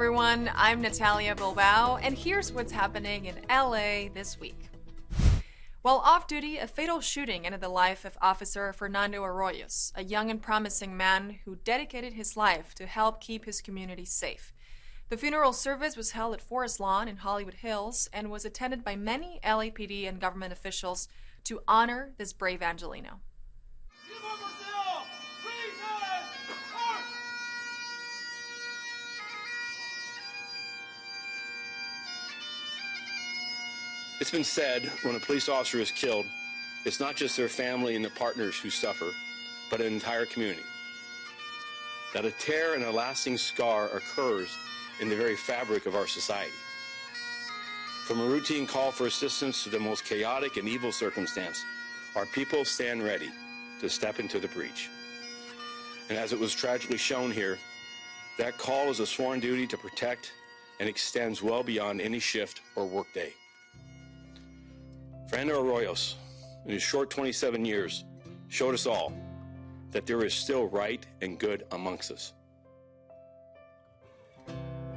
everyone, I'm Natalia Bilbao, and here's what's happening in LA this week. While off-duty, a fatal shooting ended the life of Officer Fernando Arroyos, a young and promising man who dedicated his life to help keep his community safe. The funeral service was held at Forest Lawn in Hollywood Hills and was attended by many LAPD and government officials to honor this brave Angelino. It's been said when a police officer is killed, it's not just their family and the partners who suffer, but an entire community. That a tear and a lasting scar occurs in the very fabric of our society. From a routine call for assistance to the most chaotic and evil circumstance, our people stand ready to step into the breach. And as it was tragically shown here, that call is a sworn duty to protect and extends well beyond any shift or workday. Fernando Arroyos, in his short 27 years, showed us all that there is still right and good amongst us.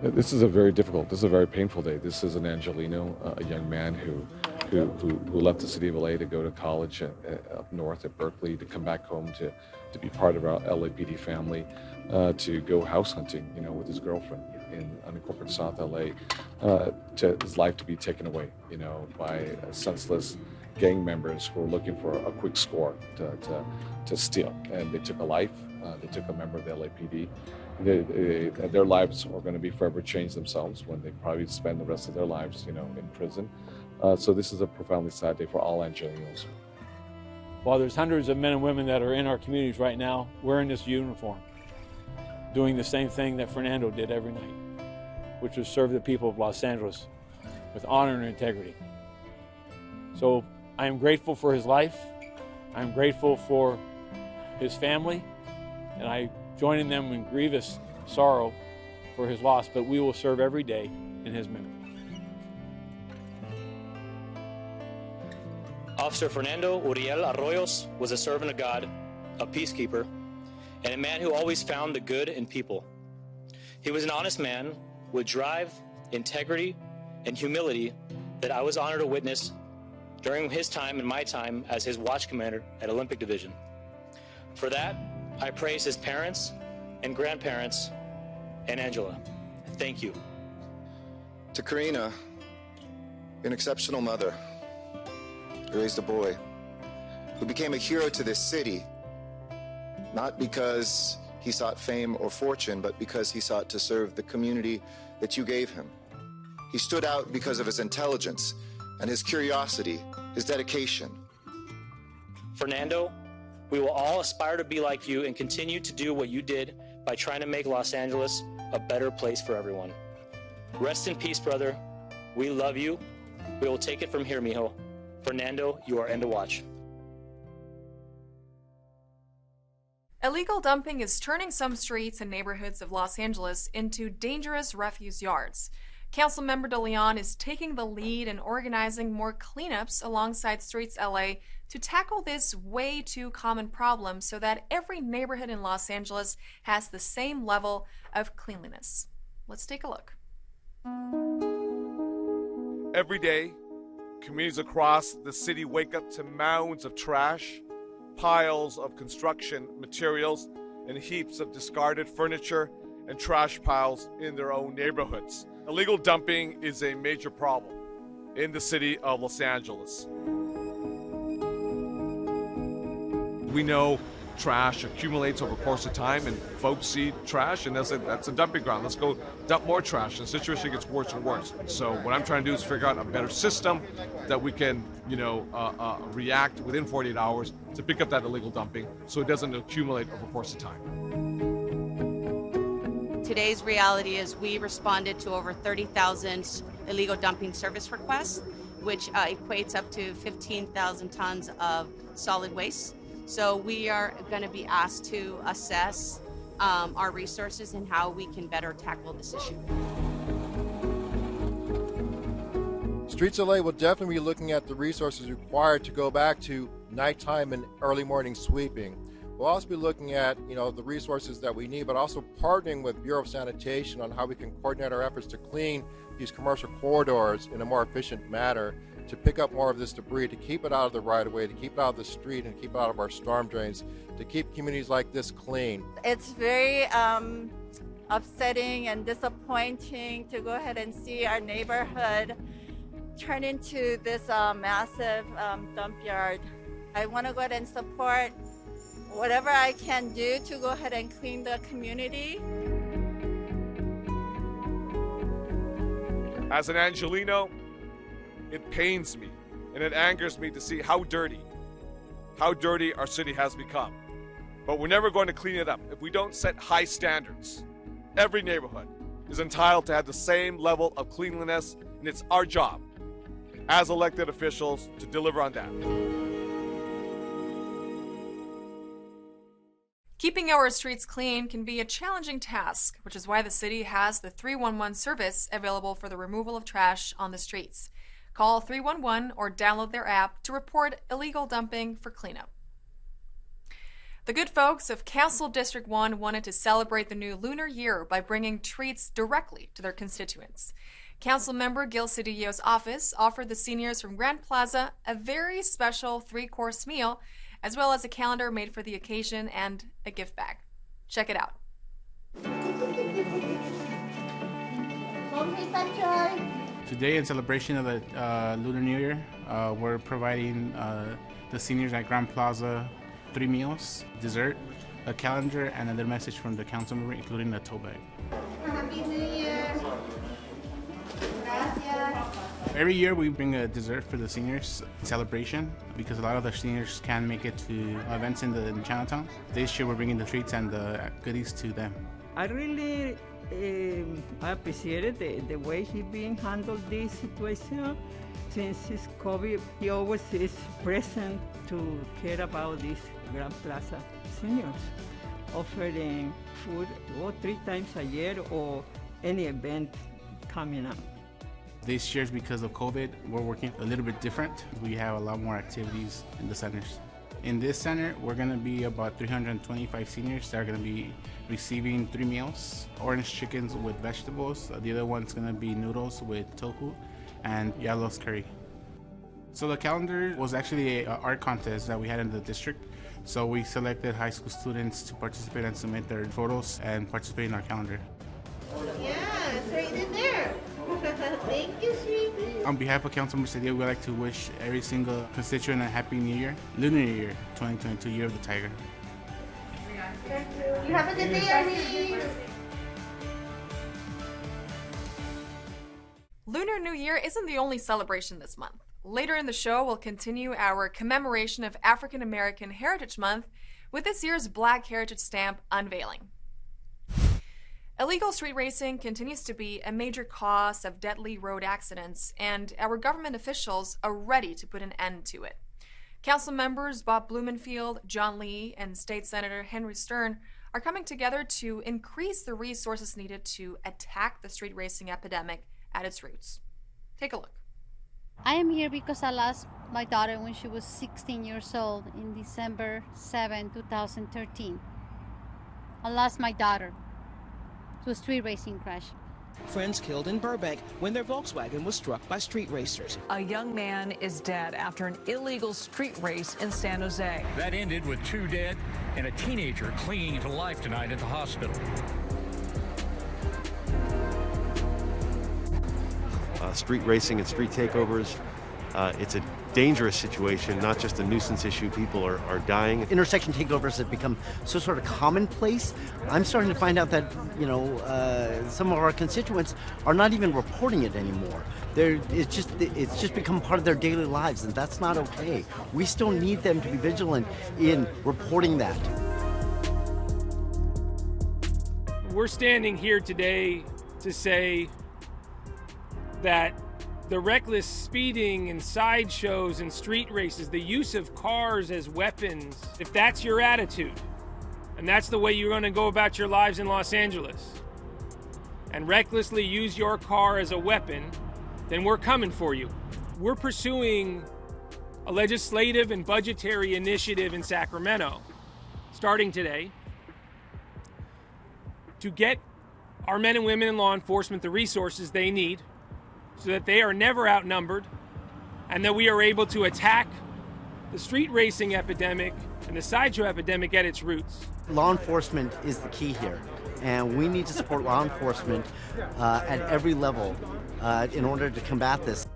This is a very painful day. This is an Angelino, a young man who left the city of LA to go to college up north at Berkeley, to come back home to be part of our LAPD family, to go house hunting, with his girlfriend in unincorporated South LA, to his life to be taken away, by senseless gang members who were looking for a quick score to steal. And they took a life. They took a member of the LAPD. Their lives are going to be forever changed themselves when they probably spend the rest of their lives, in prison. So this is a profoundly sad day for all Angelinos. While there's hundreds of men and women that are in our communities right now wearing this uniform, doing the same thing that Fernando did every night, which was serve the people of Los Angeles with honor and integrity. So I am grateful for his life. I'm grateful for his family, and I join in them in grievous sorrow for his loss, but we will serve every day in his memory. Officer Fernando Uriel Arroyos was a servant of God, a peacekeeper, and a man who always found the good in people. He was an honest man with drive, integrity, and humility that I was honored to witness during his time and my time as his watch commander at Olympic Division. For that, I praise his parents and grandparents and Angela. Thank you. To Karina, an exceptional mother who raised a boy who became a hero to this city, not because he sought fame or fortune, but because he sought to serve the community that you gave him. He stood out because of his intelligence and his curiosity, his dedication. Fernando, we will all aspire to be like you and continue to do what you did by trying to make Los Angeles a better place for everyone. Rest in peace, brother. We love you. We will take it from here, mijo. Fernando, you are end to watch. Illegal dumping is turning some streets and neighborhoods of Los Angeles into dangerous refuse yards. Councilmember De Leon is taking the lead in organizing more cleanups alongside Streets LA to tackle this way too common problem so that every neighborhood in Los Angeles has the same level of cleanliness. Let's take a look. Every day, communities across the city wake up to mounds of trash, piles of construction materials, and heaps of discarded furniture and trash piles in their own neighborhoods. Illegal dumping is a major problem in the city of Los Angeles. We know trash accumulates over the course of time, and folks see trash, and that's a dumping ground. Let's go dump more trash, and the situation gets worse and worse. So what I'm trying to do is figure out a better system that we can, react within 48 hours to pick up that illegal dumping so it doesn't accumulate over the course of time. Today's reality is we responded to over 30,000 illegal dumping service requests, which equates up to 15,000 tons of solid waste. So we are going to be asked to assess our resources and how we can better tackle this issue. Streets LA will definitely be looking at the resources required to go back to nighttime and early morning sweeping. We'll also be looking at, the resources that we need, but also partnering with Bureau of Sanitation on how we can coordinate our efforts to clean these commercial corridors in a more efficient manner, to pick up more of this debris, to keep it out of the right-of-way, to keep it out of the street, and keep it out of our storm drains, to keep communities like this clean. It's very upsetting and disappointing to go ahead and see our neighborhood turn into this massive dump yard. I want to go ahead and support whatever I can do to go ahead and clean the community. As an Angelino, it pains me and it angers me to see how dirty our city has become. But we're never going to clean it up if we don't set high standards. Every neighborhood is entitled to have the same level of cleanliness, and it's our job as elected officials to deliver on that. Keeping our streets clean can be a challenging task, which is why the city has the 311 service available for the removal of trash on the streets. Call 311 or download their app to report illegal dumping for cleanup. The good folks of Council District 1 wanted to celebrate the new Lunar Year by bringing treats directly to their constituents. Council member Gil Cedillo's office offered the seniors from Grand Plaza a very special 3-course meal, as well as a calendar made for the occasion and a gift bag. Check it out. Today, in celebration of the Lunar New Year, we're providing the seniors at Grand Plaza 3 meals, dessert, a calendar, and a little message from the council member, including a tote bag. Happy New Year. Gracias. Every year we bring a dessert for the seniors celebration because a lot of the seniors can't make it to events in Chinatown. This year we're bringing the treats and the goodies to them. I really appreciated the way he being handled this situation. Since it's COVID, he always is present to care about these Grand Plaza seniors, offering food 3 times a year or any event coming up. This year, because of COVID, we're working a little bit different. We have a lot more activities in the centers. In this center, we're going to be about 325 seniors that are going to be receiving 3 meals, orange chickens with vegetables. The other one's going to be noodles with tofu and yellows curry. So the calendar was actually an art contest that we had in the district. So we selected high school students to participate and submit their photos and participate in our calendar. Yeah, it's right in there. Thank you, sweetie. On behalf of Councilmember Cedillo, we'd like to wish every single constituent a happy New Year, Lunar New Year 2022, Year of the Tiger. Thank you. You have a good day, Emmy. Lunar New Year isn't the only celebration this month. Later in the show, we'll continue our commemoration of African American Heritage Month with this year's Black Heritage Stamp Unveiling. Illegal street racing continues to be a major cause of deadly road accidents, and our government officials are ready to put an end to it. Council members Bob Blumenfield, John Lee, and State Senator Henry Stern are coming together to increase the resources needed to attack the street racing epidemic at its roots. Take a look. I am here because I lost my daughter when she was 16 years old in December 7, 2013. I lost my daughter to a street racing crash. Friends killed in Burbank when their Volkswagen was struck by street racers. A young man is dead after an illegal street race in San Jose. That ended with 2 dead and a teenager clinging to life tonight at the hospital. Street racing and street takeovers, it's a dangerous situation, not just a nuisance issue. People are dying. Intersection takeovers have become so sort of commonplace. I'm starting to find out that, some of our constituents are not even reporting it anymore. It's just become part of their daily lives, and that's not okay. We still need them to be vigilant in reporting that. We're standing here today to say that the reckless speeding and sideshows and street races, the use of cars as weapons, if that's your attitude, and that's the way you're going to go about your lives in Los Angeles, and recklessly use your car as a weapon, then we're coming for you. We're pursuing a legislative and budgetary initiative in Sacramento starting today, to get our men and women in law enforcement the resources they need so that they are never outnumbered and that we are able to attack the street racing epidemic and the sideshow epidemic at its roots. Law enforcement is the key here, and we need to support law enforcement at every level in order to combat this.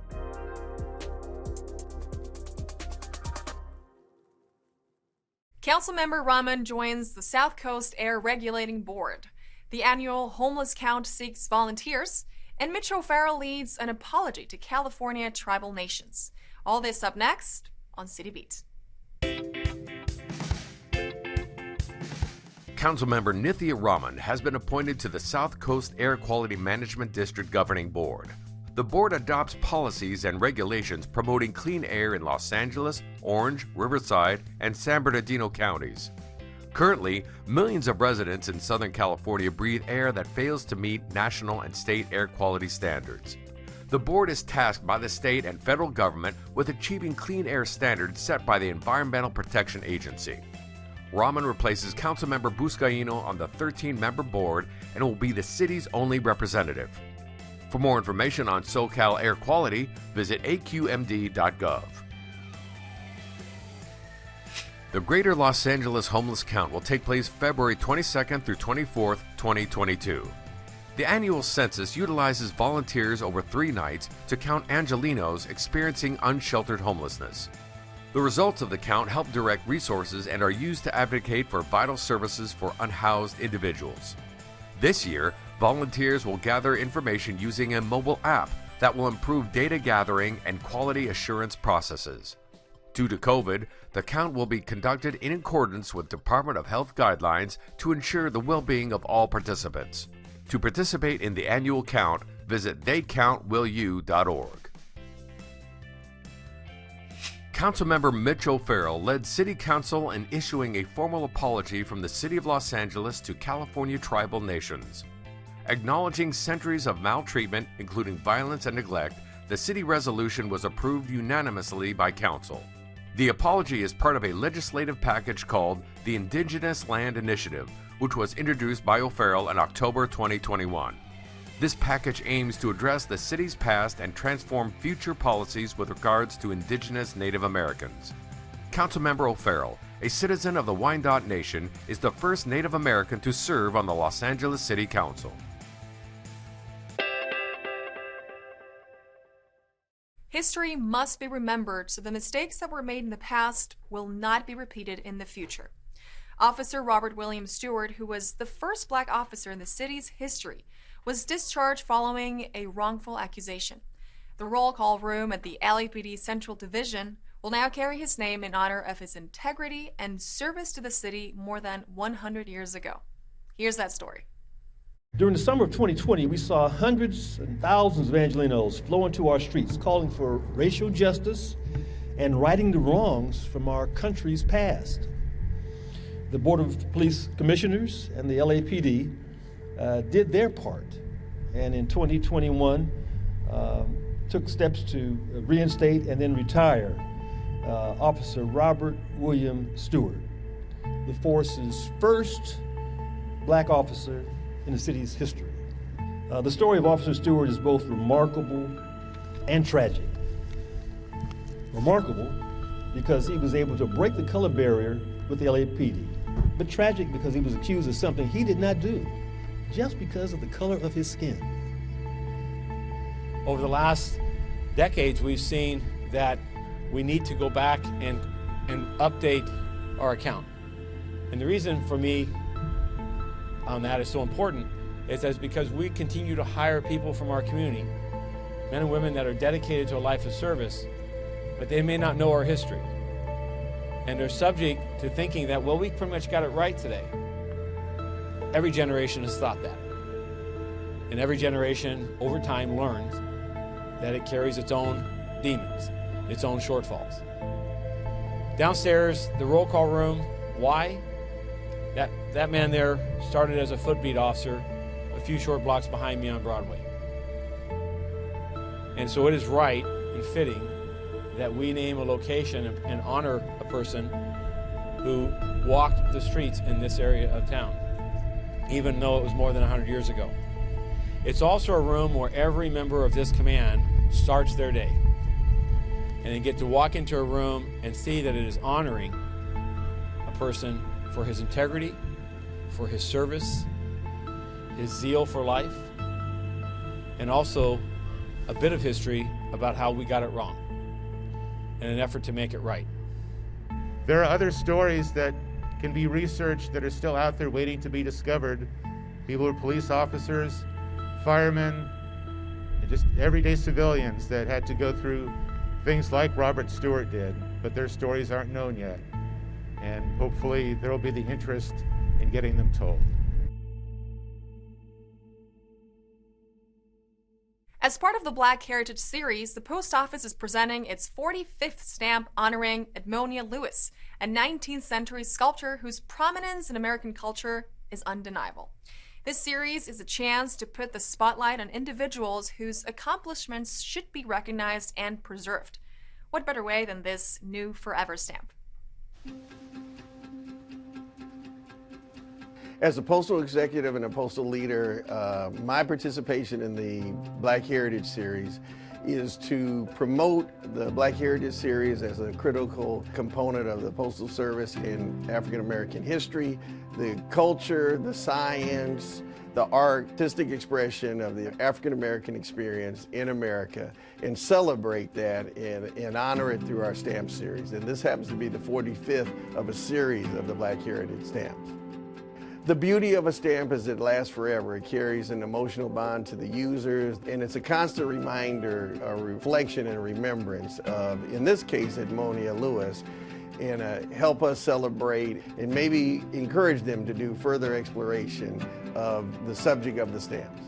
Councilmember Rahman joins the South Coast Air Regulating Board. The annual homeless count seeks volunteers, and Mitch O'Farrell leads an apology to California tribal nations. All this up next on CityBeat. Councilmember Nithya Rahman has been appointed to the South Coast Air Quality Management District Governing Board. The board adopts policies and regulations promoting clean air in Los Angeles, Orange, Riverside, and San Bernardino counties. Currently, millions of residents in Southern California breathe air that fails to meet national and state air quality standards. The board is tasked by the state and federal government with achieving clean air standards set by the Environmental Protection Agency. Rahman replaces Councilmember Buscaino on the 13-member board and will be the city's only representative. For more information on SoCal air quality, visit aqmd.gov. The Greater Los Angeles Homeless Count will take place February 22nd through 24th, 2022. The annual census utilizes volunteers over 3 nights to count Angelenos experiencing unsheltered homelessness. The results of the count help direct resources and are used to advocate for vital services for unhoused individuals. This year, volunteers will gather information using a mobile app that will improve data gathering and quality assurance processes. Due to COVID, the count will be conducted in accordance with Department of Health guidelines to ensure the well-being of all participants. To participate in the annual count, visit theycountwillyou.org. Councilmember Mitch O'Farrell led City Council in issuing a formal apology from the City of Los Angeles to California tribal nations. Acknowledging centuries of maltreatment, including violence and neglect, the city resolution was approved unanimously by Council. The apology is part of a legislative package called the Indigenous Land Initiative, which was introduced by O'Farrell in October 2021. This package aims to address the city's past and transform future policies with regards to Indigenous Native Americans. Councilmember O'Farrell, a citizen of the Wyandot Nation, is the first Native American to serve on the Los Angeles City Council. History must be remembered so the mistakes that were made in the past will not be repeated in the future. Officer Robert William Stewart, who was the first black officer in the city's history, was discharged following a wrongful accusation. The roll call room at the LAPD Central Division will now carry his name in honor of his integrity and service to the city more than 100 years ago. Here's that story. During the summer of 2020, we saw hundreds and thousands of Angelenos flow into our streets, calling for racial justice and righting the wrongs from our country's past. The Board of Police Commissioners and the LAPD did their part, and in 2021 took steps to reinstate and then retire Officer Robert William Stewart, the force's first black officer in the city's history. The story of Officer Stewart is both remarkable and tragic. Remarkable because he was able to break the color barrier with the LAPD, but tragic because he was accused of something he did not do, just because of the color of his skin. Over the last decades, we've seen that we need to go back and update our account. And the reason for me on that is so important is because we continue to hire people from our community, men and women that are dedicated to a life of service, but they may not know our history. And they're subject to thinking that, well, we pretty much got it right today. Every generation has thought that. And every generation, over time, learns that it carries its own demons, its own shortfalls. Downstairs, the roll call room, why? That man there started as a footbeat officer a few short blocks behind me on Broadway. And so it is right and fitting that we name a location and honor a person who walked the streets in this area of town, even though it was more than 100 years ago. It's also a room where every member of this command starts their day. And they get to walk into a room and see that it is honoring a person for his integrity, for his service, his zeal for life, and also a bit of history about how we got it wrong in an effort to make it right. There are other stories that can be researched that are still out there waiting to be discovered. People who are police officers, firemen, and just everyday civilians that had to go through things like Robert Stewart did, but their stories aren't known yet. And hopefully there will be the interest in getting them told. As part of the Black Heritage series, the Post Office is presenting its 45th stamp honoring Edmonia Lewis, a 19th century sculptor whose prominence in American culture is undeniable. This series is a chance to put the spotlight on individuals whose accomplishments should be recognized and preserved. What better way than this new forever stamp? As a postal executive and a postal leader, my participation in the Black Heritage Series is to promote the Black Heritage Series as a critical component of the Postal Service in African American history, the culture, the science, the artistic expression of the African American experience in America, and celebrate that and honor it through our stamp series. And this happens to be the 45th of a series of the Black Heritage stamps. The beauty of a stamp is it lasts forever. It carries an emotional bond to the users, and it's a constant reminder, a reflection and remembrance of, in this case, Edmonia Lewis, and help us celebrate and maybe encourage them to do further exploration of the subject of the stamps.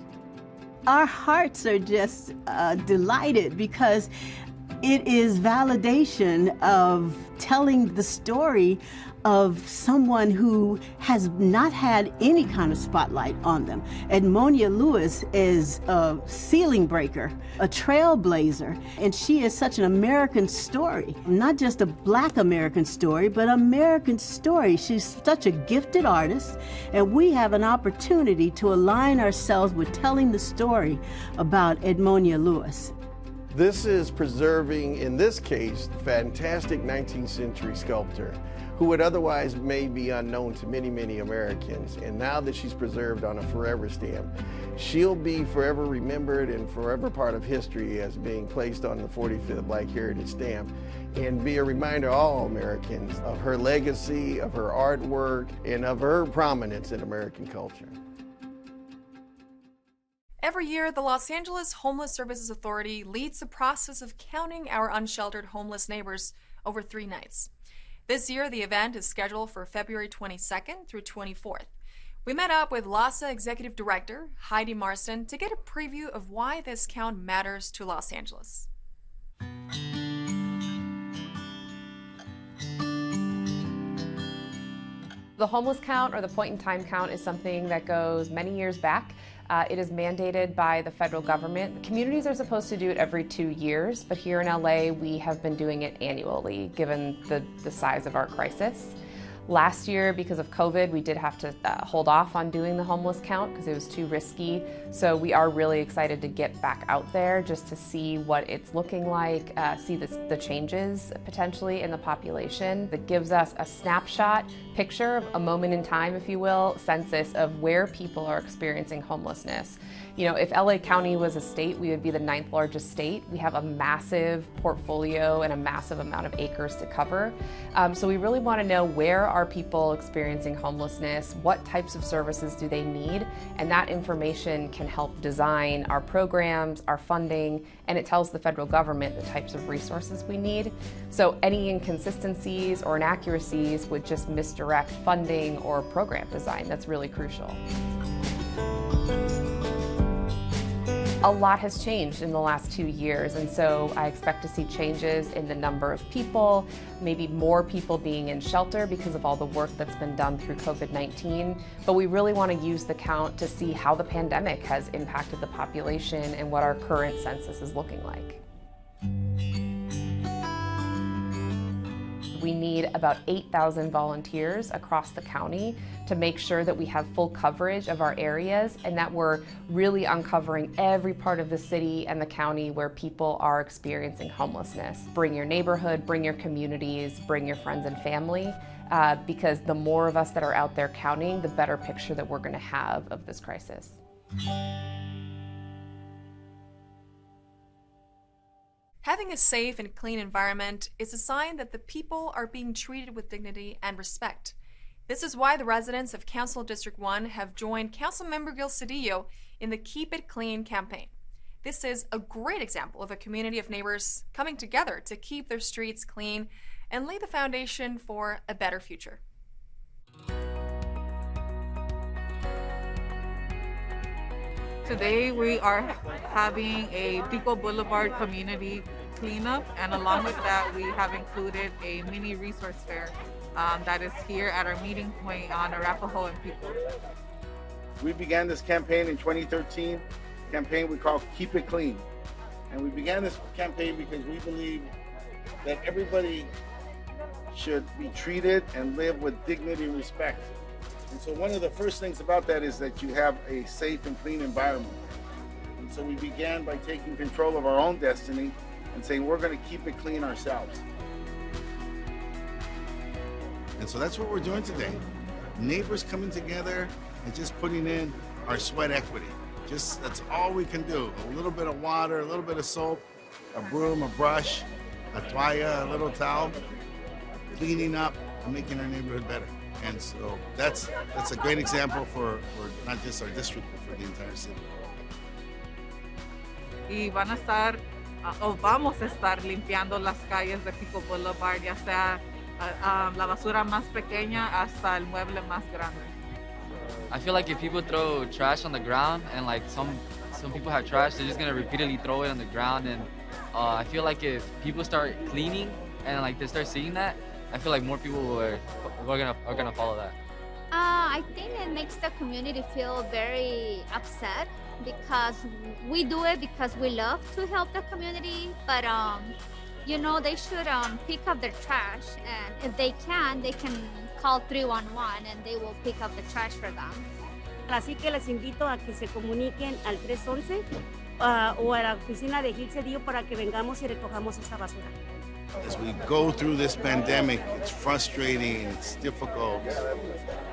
Our hearts are just delighted because it is validation of telling the story of someone who has not had any kind of spotlight on them. Edmonia Lewis is a ceiling breaker, a trailblazer, and she is such an American story. Not just a Black American story, but American story. She's such a gifted artist, and we have an opportunity to align ourselves with telling the story about Edmonia Lewis. This is preserving, in this case, fantastic 19th century sculptor who would otherwise may be unknown to many, many Americans. And now that she's preserved on a forever stamp, she'll be forever remembered and forever part of history as being placed on the 45th Black Heritage stamp, and be a reminder to all Americans of her legacy, of her artwork, and of her prominence in American culture. Every year, the Los Angeles Homeless Services Authority leads the process of counting our unsheltered homeless neighbors over 3 nights. This year, the event is scheduled for February 22nd through 24th. We met up with LAHSA Executive Director Heidi Marston to get a preview of why this count matters to Los Angeles. The homeless count, or the point-in-time count, is something that goes many years back. It is mandated by the federal government. Communities are supposed to do it every 2 years, but here in LA, we have been doing it annually, given the size of our crisis. Last year, because of COVID, we did have to hold off on doing the homeless count because it was too risky. So we are really excited to get back out there just to see what it's looking like, see the changes potentially in the population. That gives us a snapshot picture, a moment in time, if you will, census of where people are experiencing homelessness. You know, if LA County was a state, we would be the 9th largest state. We have a massive portfolio and a massive amount of acres to cover. So we really want to know, where are people experiencing homelessness? What types of services do they need? And that information can help design our programs, our funding, and it tells the federal government the types of resources we need. So any inconsistencies or inaccuracies would just misdirect funding or program design. That's really crucial. A lot has changed in the last 2 years, and so I expect to see changes in the number of people, maybe more people being in shelter because of all the work that's been done through COVID-19. But we really want to use the count to see how the pandemic has impacted the population and what our current census is looking like. We need about 8,000 volunteers across the county to make sure that we have full coverage of our areas and that we're really uncovering every part of the city and the county where people are experiencing homelessness. Bring your neighborhood, bring your communities, bring your friends and family, because the more of us that are out there counting, the better picture that we're going to have of this crisis. Having a safe and clean environment is a sign that the people are being treated with dignity and respect. This is why the residents of Council District 1 have joined Councilmember Gil Cedillo in the Keep It Clean campaign. This is a great example of a community of neighbors coming together to keep their streets clean and lay the foundation for a better future. Today we are having a Pico Boulevard community cleanup, and along with that we have included a mini resource fair that is here at our meeting point on Arapahoe and Pico. We began this campaign in 2013, a campaign we call Keep It Clean. And we began this campaign because we believe that everybody should be treated and live with dignity and respect. And so one of the first things about that is that you have a safe and clean environment. And so we began by taking control of our own destiny and saying we're going to keep it clean ourselves. And so that's what we're doing today. Neighbors coming together and just putting in our sweat equity. Just, that's all we can do. A little bit of water, a little bit of soap, a broom, a brush, a toalla, a little towel, cleaning up and making our neighborhood better. And so that's a great example for not just our district, but for the entire city. Y van a estar, o vamos a estar limpiando las calles de Pico Boulevard, ya sea la basura más pequeña hasta el mueble más grande. I feel like if people throw trash on the ground and like some people have trash, they're just gonna repeatedly throw it on the ground. And I feel like if people start cleaning and like they start seeing that, I feel like more people are gonna follow that. I think it makes the community feel very upset because we do it because we love to help the community, but you know, they should pick up their trash, and if they can call 311 and they will pick up the trash for them. Así que les invito a que se comuniquen al 311 o a la oficina de Gil Cedillo para que vengamos y recojamos esta basura. As we go through this pandemic, it's frustrating, it's difficult,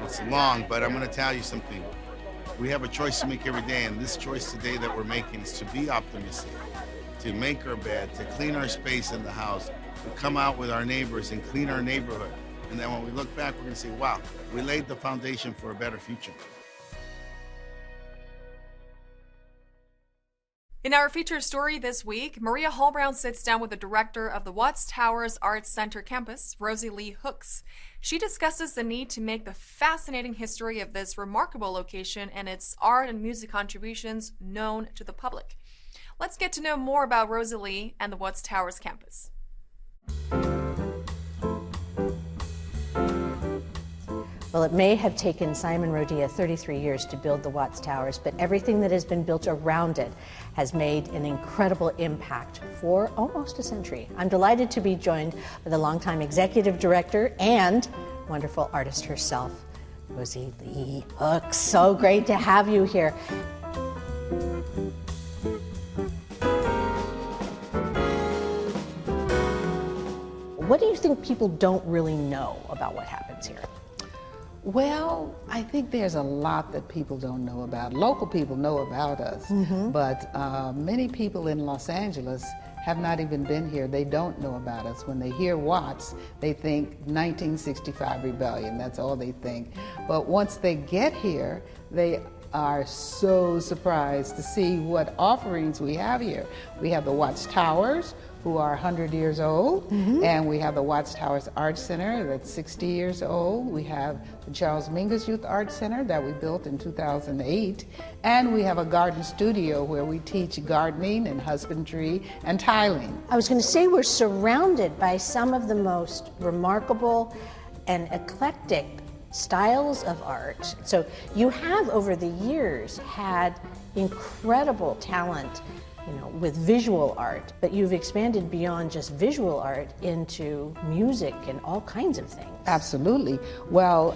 it's long, but I'm going to tell you something. We have a choice to make every day, and this choice today that we're making is to be optimistic, to make our bed, to clean our space in the house, to come out with our neighbors and clean our neighborhood. And then when we look back, we're going to say, wow, we laid the foundation for a better future. In our featured story this week, Maria Hallbrown sits down with the director of the Watts Towers Arts Center campus, Rosie Lee Hooks. She discusses the need to make the fascinating history of this remarkable location and its art and music contributions known to the public. Let's get to know more about Rosie Lee and the Watts Towers campus. Well, it may have taken Simon Rodia 33 years to build the Watts Towers, but everything that has been built around it has made an incredible impact for almost a century. I'm delighted to be joined by the longtime executive director and wonderful artist herself, Rosie Lee Hooks. So great to have you here. What do you think people don't really know about what happens here? Well, I think there's a lot that people don't know about. Local people know about us, but many people in Los Angeles have not even been here. They don't know about us. When they hear Watts, they think 1965 rebellion. That's all they think. But once they get here, they are so surprised to see what offerings we have here. We have the Watts Towers, who are 100 years old, and we have the Watts Towers Art Center that's 60 years old. We have the Charles Mingus Youth Art Center that we built in 2008, and we have a garden studio where we teach gardening and husbandry and tiling. I was going to say we're surrounded by some of the most remarkable and eclectic styles of art. So you have over the years had incredible talent with visual art, but you've expanded beyond just visual art into music and all kinds of things. Absolutely. Well,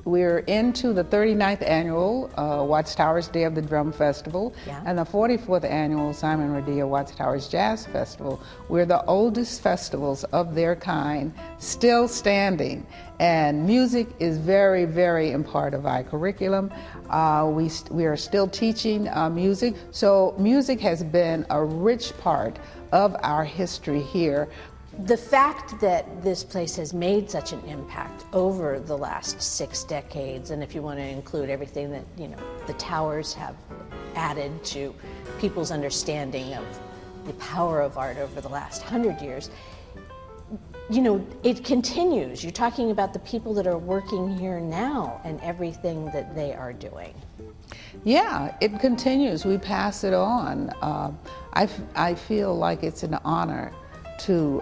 we're into the 39th annual Watchtowers Day of the Drum Festival and the 44th annual Simon Rodilla Watchtowers Jazz Festival. We're the oldest festivals of their kind, still standing. And music is very, very important part of our curriculum. We are still teaching music. So music has been a rich part of our history here. The fact that this place has made such an impact over the last 6 decades, and if you want to include everything that the towers have added to people's understanding of the power of art over the last 100 years, it continues. You're talking about the people that are working here now and everything that they are doing. Yeah, it continues. We pass it on. I feel like it's an honor to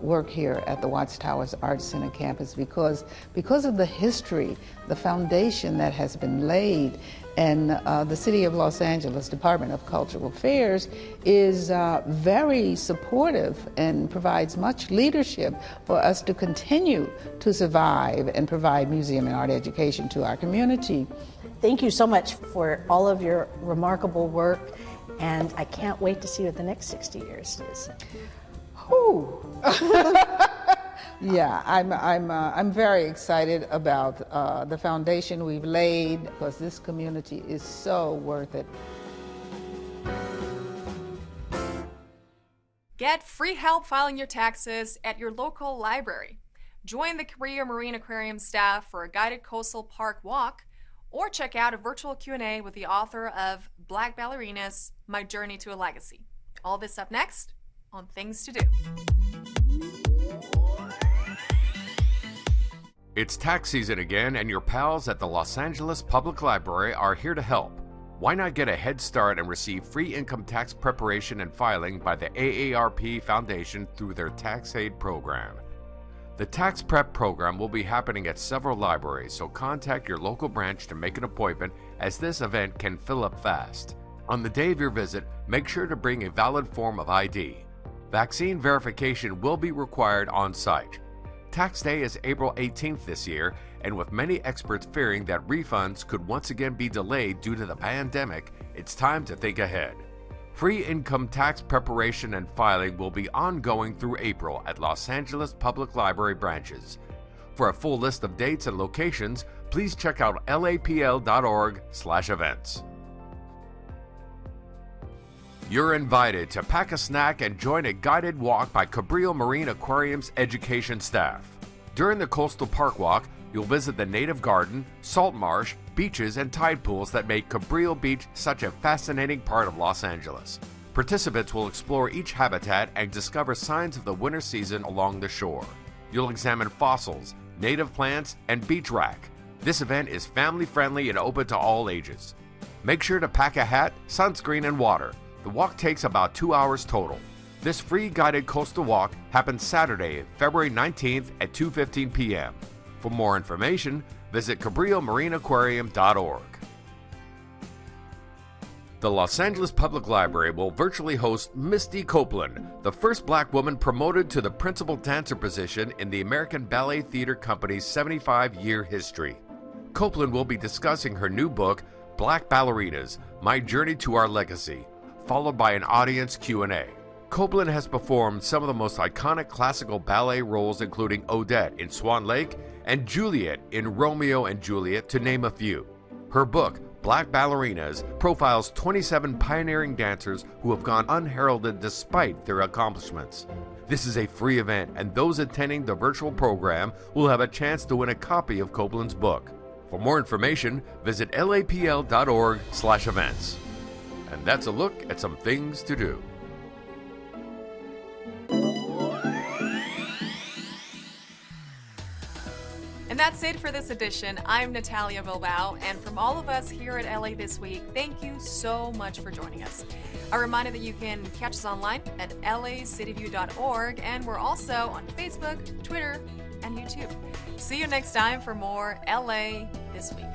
work here at the Watchtowers Arts Center campus because of the history, the foundation that has been laid, and the City of Los Angeles Department of Cultural Affairs is very supportive and provides much leadership for us to continue to survive and provide museum and art education to our community. Thank you so much for all of your remarkable work, and I can't wait to see what the next 60 years is. Whew. Yeah, I'm very excited about the foundation we've laid because this community is so worth it. Get free help filing your taxes at your local library. Join the Cabrillo Marine Aquarium staff for a guided coastal park walk, or check out a virtual Q&A with the author of Black Ballerinas, My Journey to a Legacy. All this up next on Things to Do. It's tax season again, and your pals at the Los Angeles Public Library are here to help. Why not get a head start and receive free income tax preparation and filing by the AARP Foundation through their Tax Aid program? The Tax Prep program will be happening at several libraries, so contact your local branch to make an appointment, as this event can fill up fast. On the day of your visit, make sure to bring a valid form of ID. Vaccine verification will be required on site. Tax day is April 18th this year, and with many experts fearing that refunds could once again be delayed due to the pandemic, it's time to think ahead. Free income tax preparation and filing will be ongoing through April at Los Angeles Public Library branches. For a full list of dates and locations, please check out lapl.org/events. You're invited to pack a snack and join a guided walk by Cabrillo Marine Aquarium's education staff. During the Coastal Park Walk, you'll visit the native garden, salt marsh, beaches, and tide pools that make Cabrillo Beach such a fascinating part of Los Angeles. Participants will explore each habitat and discover signs of the winter season along the shore. You'll examine fossils, native plants, and beach rack. This event is family-friendly and open to all ages. Make sure to pack a hat, sunscreen, and water. The walk takes about 2 hours total. This free guided coastal walk happens Saturday, February 19th at 2:15 p.m. For more information, visit CabrilloMarineAquarium.org. The Los Angeles Public Library will virtually host Misty Copeland, the first black woman promoted to the principal dancer position in the American Ballet Theater Company's 75-year history. Copeland will be discussing her new book, Black Ballerinas, My Journey to Our Legacy, followed by an audience Q&A. Copeland has performed some of the most iconic classical ballet roles, including Odette in Swan Lake and Juliet in Romeo and Juliet, to name a few. Her book, Black Ballerinas, profiles 27 pioneering dancers who have gone unheralded despite their accomplishments. This is a free event, and those attending the virtual program will have a chance to win a copy of Copeland's book. For more information, visit lapl.org/events. And that's a look at some things to do. And that's it for this edition. I'm Natalia Bilbao, and from all of us here at LA This Week, thank you so much for joining us. A reminder that you can catch us online at lacitybview.org, and we're also on Facebook, Twitter, and YouTube. See you next time for more LA This Week.